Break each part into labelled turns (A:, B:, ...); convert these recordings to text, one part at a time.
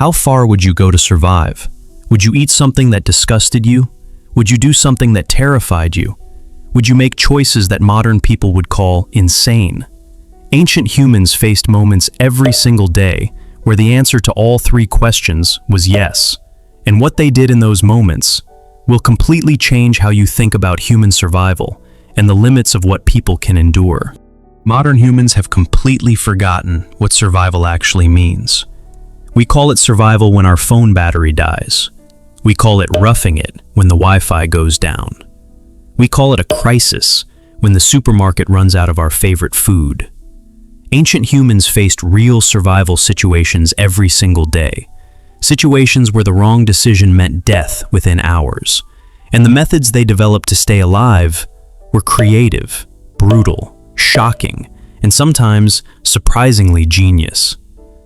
A: How far would you go to survive? Would you eat something that disgusted you? Would you do something that terrified you? Would you make choices that modern people would call insane? Ancient humans faced moments every single day where the answer to all three questions was yes. And what they did in those moments will completely change how you think about human survival and the limits of what people can endure. Modern humans have completely forgotten what survival actually means. We call it survival when our phone battery dies. We call it roughing it when the Wi-Fi goes down. We call it a crisis when the supermarket runs out of our favorite food. Ancient humans faced real survival situations every single day. Situations where the wrong decision meant death within hours. And the methods they developed to stay alive were creative, brutal, shocking, and sometimes surprisingly genius.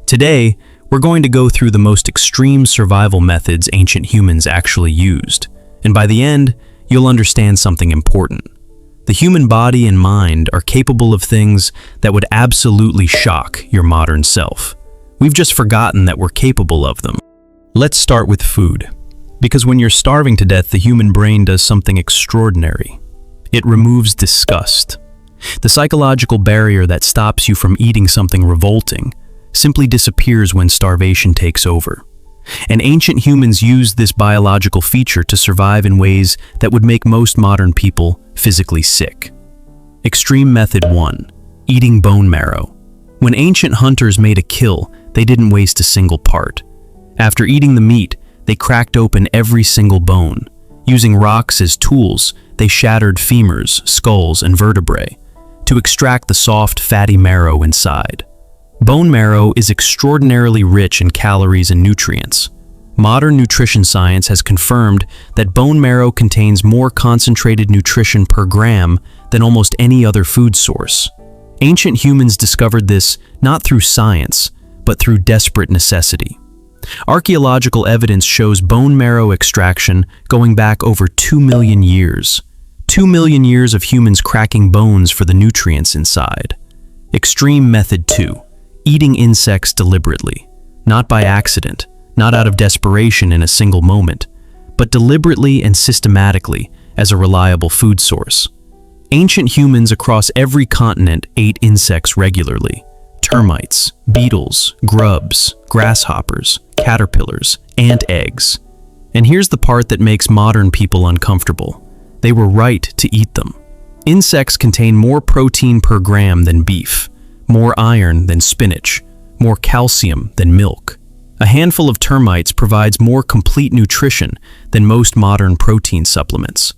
A: Today, we're going to go through the most extreme survival methods ancient humans actually used. And by the end, you'll understand something important. The human body and mind are capable of things that would absolutely shock your modern self. We've just forgotten that we're capable of them. Let's start with food. Because when you're starving to death, the human brain does something extraordinary. It removes disgust. The psychological barrier that stops you from eating something revolting simply disappears when starvation takes over. And ancient humans used this biological feature to survive in ways that would make most modern people physically sick. Extreme Method 1. Eating bone marrow. When ancient hunters made a kill, they didn't waste a single part. After eating the meat, they cracked open every single bone. Using rocks as tools, they shattered femurs, skulls, and vertebrae to extract the soft, fatty marrow inside. Bone marrow is extraordinarily rich in calories and nutrients. Modern nutrition science has confirmed that bone marrow contains more concentrated nutrition per gram than almost any other food source. Ancient humans discovered this not through science, but through desperate necessity. Archaeological evidence shows bone marrow extraction going back over 2 million years. 2 million years of humans cracking bones for the nutrients inside. Extreme Method 2. Eating insects deliberately. Not by accident, not out of desperation in a single moment, but deliberately and systematically as a reliable food source. Ancient humans across every continent ate insects regularly. Termites, beetles, grubs, grasshoppers, caterpillars, ant eggs. And here's the part that makes modern people uncomfortable. They were right to eat them. Insects contain more protein per gram than beef, more iron than spinach, more calcium than milk. A handful of termites provides more complete nutrition than most modern protein supplements.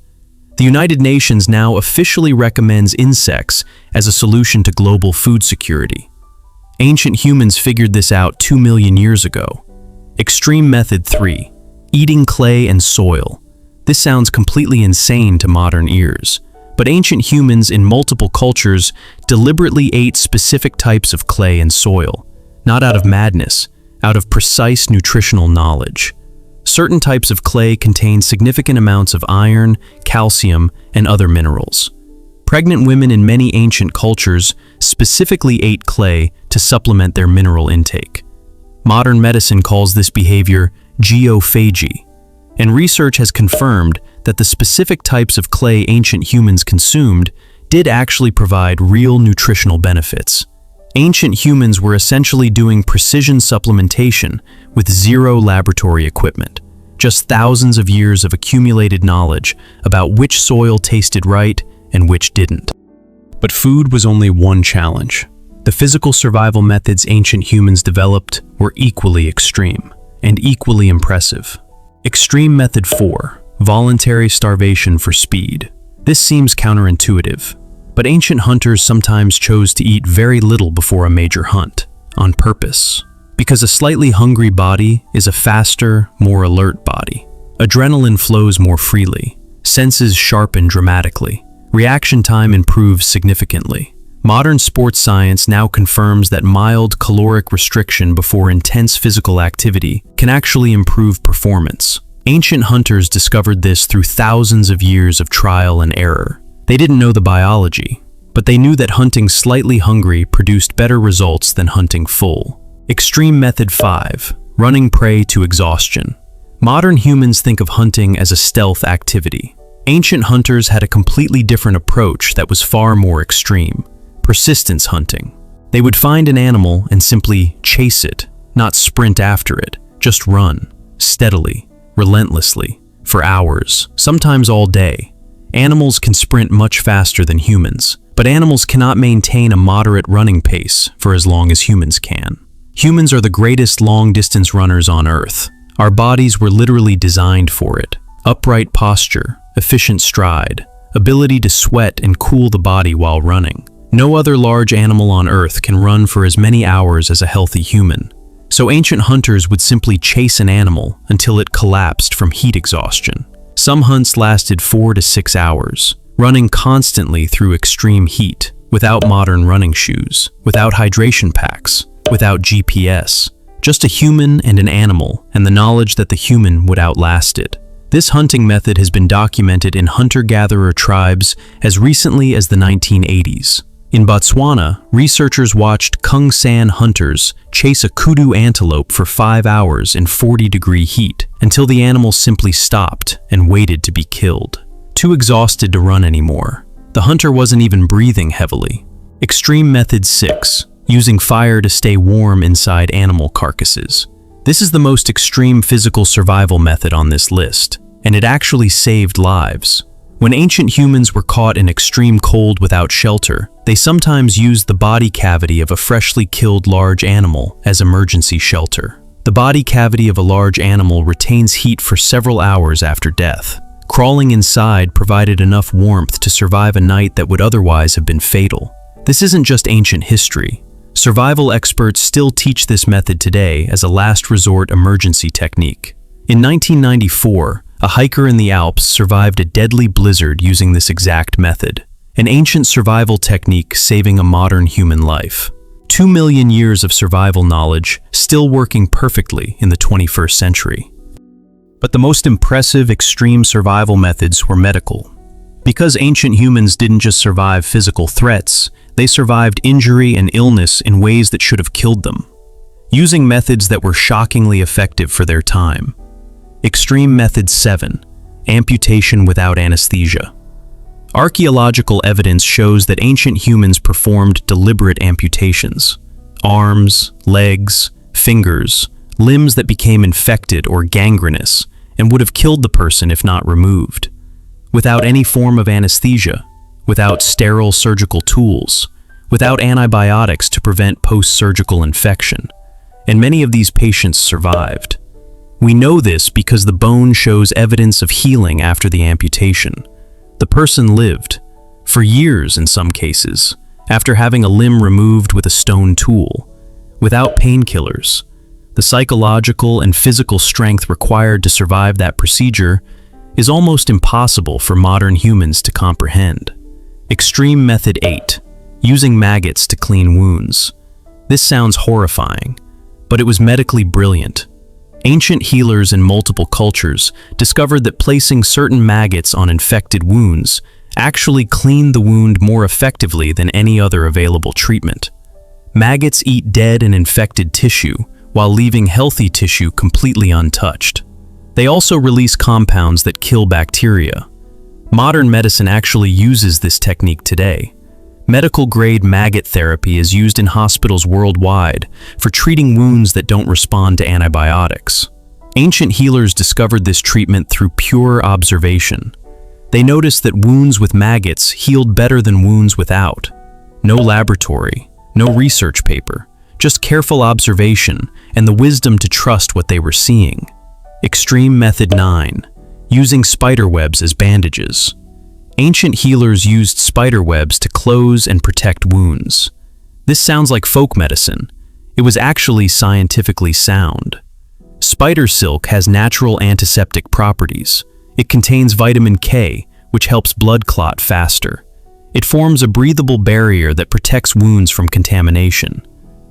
A: The United Nations now officially recommends insects as a solution to global food security. Ancient humans figured this out 2 million years ago. Extreme Method 3. Eating clay and soil. This sounds completely insane to modern ears, but ancient humans in multiple cultures deliberately ate specific types of clay and soil, not out of madness, out of precise nutritional knowledge. Certain types of clay contain significant amounts of iron, calcium, and other minerals. Pregnant women in many ancient cultures specifically ate clay to supplement their mineral intake. Modern medicine calls this behavior geophagy, and research has confirmed that the specific types of clay ancient humans consumed did actually provide real nutritional benefits. Ancient humans were essentially doing precision supplementation with zero laboratory equipment, just thousands of years of accumulated knowledge about which soil tasted right and which didn't. But food was only one challenge. The physical survival methods ancient humans developed were equally extreme and equally impressive. Extreme Method 4. Voluntary starvation for speed. This seems counterintuitive, but ancient hunters sometimes chose to eat very little before a major hunt, on purpose. Because a slightly hungry body is a faster, more alert body. Adrenaline flows more freely, senses sharpen dramatically, reaction time improves significantly. Modern sports science now confirms that mild caloric restriction before intense physical activity can actually improve performance. Ancient hunters discovered this through thousands of years of trial and error. They didn't know the biology, but they knew that hunting slightly hungry produced better results than hunting full. Extreme Method 5. running prey to exhaustion. Modern humans think of hunting as a stealth activity. Ancient hunters had a completely different approach that was far more extreme: persistence hunting. They would find an animal and simply chase it, not sprint after it, just run, steadily, relentlessly, for hours, sometimes all day. Animals can sprint much faster than humans, but animals cannot maintain a moderate running pace for as long as humans can. Humans are the greatest long-distance runners on Earth. Our bodies were literally designed for it. Upright posture, efficient stride, ability to sweat and cool the body while running. No other large animal on Earth can run for as many hours as a healthy human. So ancient hunters would simply chase an animal until it collapsed from heat exhaustion. Some hunts lasted 4 to 6 hours, running constantly through extreme heat, without modern running shoes, without hydration packs, without GPS. Just a human and an animal, and the knowledge that the human would outlast it. This hunting method has been documented in hunter-gatherer tribes as recently as the 1980s. In Botswana, researchers watched Kung San hunters chase a kudu antelope for 5 hours in 40-degree heat until the animal simply stopped and waited to be killed. Too exhausted to run anymore, the hunter wasn't even breathing heavily. Extreme Method 6. Using fire to stay warm inside animal carcasses. This is the most extreme physical survival method on this list, and it actually saved lives. When ancient humans were caught in extreme cold without shelter, they sometimes used the body cavity of a freshly killed large animal as emergency shelter. The body cavity of a large animal retains heat for several hours after death. Crawling inside provided enough warmth to survive a night that would otherwise have been fatal. This isn't just ancient history. Survival experts still teach this method today as a last resort emergency technique. In 1994, a hiker in the Alps survived a deadly blizzard using this exact method, an ancient survival technique saving a modern human life. 2 million years of survival knowledge still working perfectly in the 21st century. But the most impressive extreme survival methods were medical. Because ancient humans didn't just survive physical threats, they survived injury and illness in ways that should have killed them, using methods that were shockingly effective for their time. Extreme Method 7. Amputation without anesthesia. Archaeological evidence shows that ancient humans performed deliberate amputations. Arms, legs, fingers, limbs that became infected or gangrenous and would have killed the person if not removed. Without any form of anesthesia, without sterile surgical tools, without antibiotics to prevent post-surgical infection, and many of these patients survived. We know this because the bone shows evidence of healing after the amputation. The person lived, for years in some cases, after having a limb removed with a stone tool, without painkillers. The psychological and physical strength required to survive that procedure is almost impossible for modern humans to comprehend. Extreme Method 8. Using maggots to clean wounds. This sounds horrifying, but it was medically brilliant. Ancient healers in multiple cultures discovered that placing certain maggots on infected wounds actually cleaned the wound more effectively than any other available treatment. Maggots eat dead and infected tissue while leaving healthy tissue completely untouched. They also release compounds that kill bacteria. Modern medicine actually uses this technique today. Medical-grade maggot therapy is used in hospitals worldwide for treating wounds that don't respond to antibiotics. Ancient healers discovered this treatment through pure observation. They noticed that wounds with maggots healed better than wounds without. No laboratory, no research paper, just careful observation and the wisdom to trust what they were seeing. Extreme Method 9. Using spider webs as bandages. Ancient healers used spider webs to close and protect wounds. This sounds like folk medicine. It was actually scientifically sound. Spider silk has natural antiseptic properties. It contains vitamin K, which helps blood clot faster. It forms a breathable barrier that protects wounds from contamination.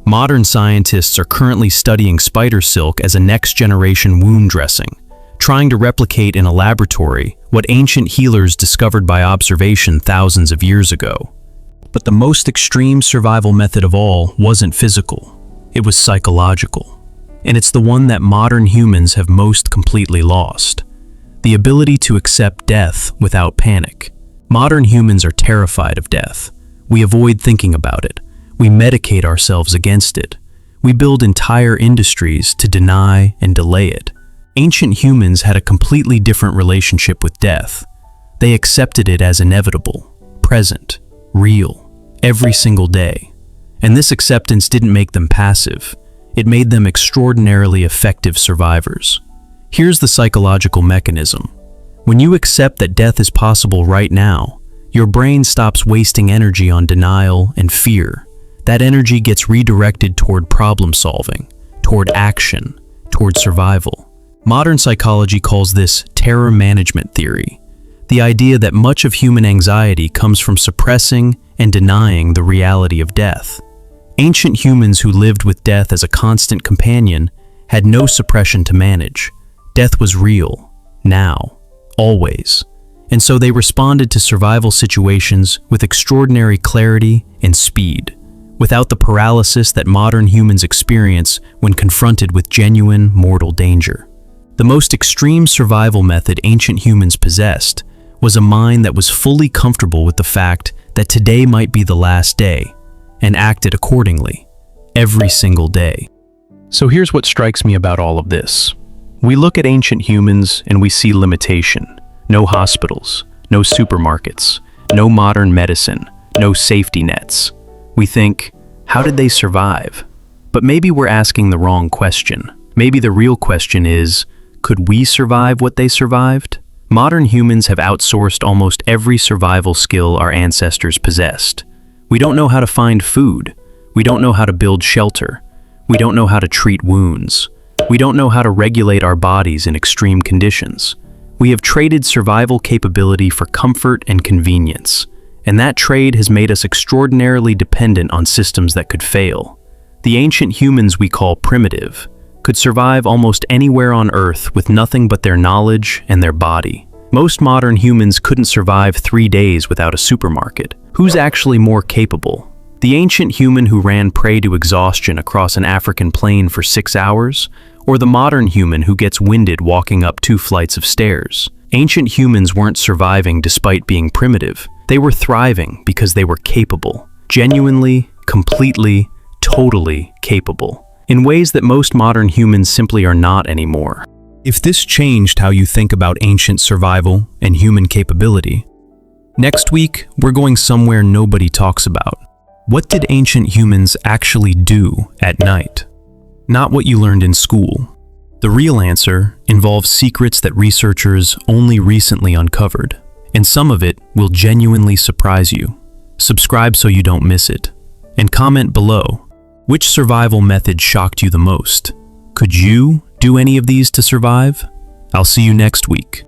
A: Modern scientists are currently studying spider silk as a next-generation wound dressing, trying to replicate in a laboratory what ancient healers discovered by observation thousands of years ago. But the most extreme survival method of all wasn't physical. It was psychological. and it's the one that modern humans have most completely lost: the ability to accept death without panic. Modern humans are terrified of death. We avoid thinking about it. We medicate ourselves against it. We build entire industries to deny and delay it. Ancient humans had a completely different relationship with death. They accepted it as inevitable, present, real, every single day. And this acceptance didn't make them passive. It made them extraordinarily effective survivors. Here's the psychological mechanism. When you accept that death is possible right now, your brain stops wasting energy on denial and fear. That energy gets redirected toward problem solving, toward action, toward survival. Modern psychology calls this terror management theory, the idea that much of human anxiety comes from suppressing and denying the reality of death. Ancient humans who lived with death as a constant companion had no suppression to manage. Death was real, now, always. And so they responded to survival situations with extraordinary clarity and speed, without the paralysis that modern humans experience when confronted with genuine mortal danger. The most extreme survival method ancient humans possessed was a mind that was fully comfortable with the fact that today might be the last day, and acted accordingly, every single day. So here's what strikes me about all of this. We look at ancient humans and we see limitation. No hospitals, no supermarkets, no modern medicine, no safety nets. We think, how did they survive? But maybe we're asking the wrong question. Maybe the real question is, could we survive what they survived? Modern humans have outsourced almost every survival skill our ancestors possessed. We don't know how to find food. We don't know how to build shelter. We don't know how to treat wounds. We don't know how to regulate our bodies in extreme conditions. We have traded survival capability for comfort and convenience, and that trade has made us extraordinarily dependent on systems that could fail. The ancient humans we call primitive could survive almost anywhere on Earth with nothing but their knowledge and their body. Most modern humans couldn't survive 3 days without a supermarket. Who's actually more capable? The ancient human who ran prey to exhaustion across an African plain for 6 hours, or the modern human who gets winded walking up 2 flights of stairs? Ancient humans weren't surviving despite being primitive. They were thriving because they were capable. Genuinely, completely, totally capable. In ways that most modern humans simply are not anymore. If this changed how you think about ancient survival and human capability, next week we're going somewhere nobody talks about. What did ancient humans actually do at night? Not what you learned in school. The real answer involves secrets that researchers only recently uncovered, and some of it will genuinely surprise you. Subscribe so you don't miss it, and comment below. Which survival method shocked you the most? Could you do any of these to survive? I'll see you next week.